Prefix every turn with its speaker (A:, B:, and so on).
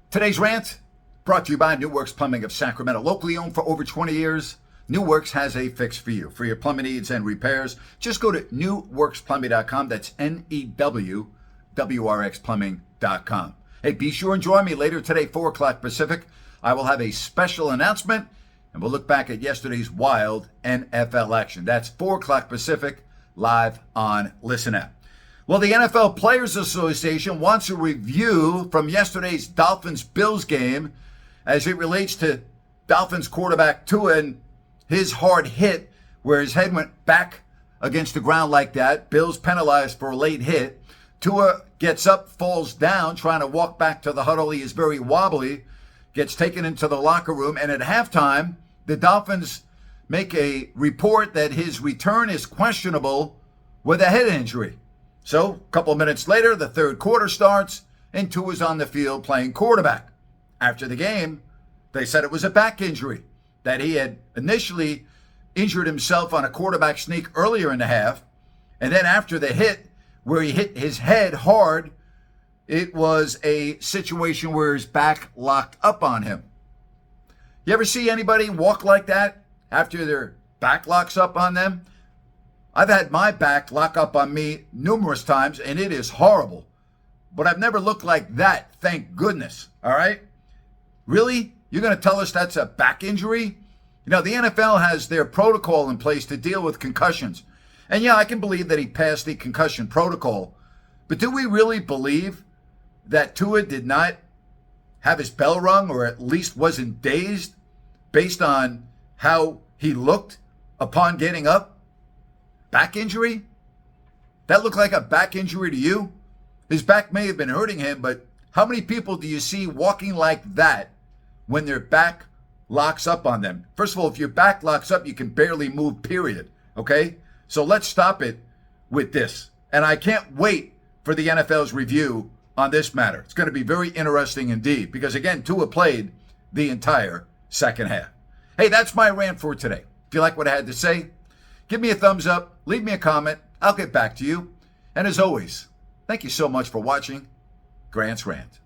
A: Today's rant brought to you by New Works Plumbing of Sacramento. Locally owned for over 20 years, New Works has a fix for you. For your plumbing needs and repairs, just go to newworksplumbing.com. That's NEWWRXplumbing.com. Hey, be sure and join me later today, 4 o'clock Pacific. I will have a special announcement, and we'll look back at yesterday's wild NFL action. That's 4 o'clock Pacific, live on Listen App. Well, the NFL Players Association wants a review from yesterday's Dolphins-Bills game as it relates to Dolphins quarterback Tua and his hard hit where his head went back against the ground like that. Bills penalized for a late hit. Tua gets up, falls down, trying to walk back to the huddle. He is very wobbly, gets taken into the locker room, and at halftime, the Dolphins make a report that his return is questionable with a head injury. So, a couple of minutes later, the third quarter starts, and Tua's on the field playing quarterback. After the game, they said it was a back injury, that he had initially injured himself on a quarterback sneak earlier in the half, and then after the hit, where he hit his head hard, it was a situation where his back locked up on him. You ever see anybody walk like that after their back locks up on them? I've had my back lock up on me numerous times, and it is horrible. But I've never looked like that, thank goodness, all right? Really? You're going to tell us that's a back injury? You know, the NFL has their protocol in place to deal with concussions. And yeah, I can believe that he passed the concussion protocol. But do we really believe that Tua did not have his bell rung, or at least wasn't dazed, based on how he looked upon getting up? Back injury? That looked like a back injury to you? His back may have been hurting him, but how many people do you see walking like that when their back locks up on them? First of all, if your back locks up, you can barely move, period. Okay? So let's stop it with this. And I can't wait for the NFL's review on this matter. It's going to be very interesting indeed, because again, Tua played the entire second half. Hey, that's my rant for today. If you like what I had to say, give me a thumbs up, leave me a comment, I'll get back to you. And as always, thank you so much for watching Grant's Rant.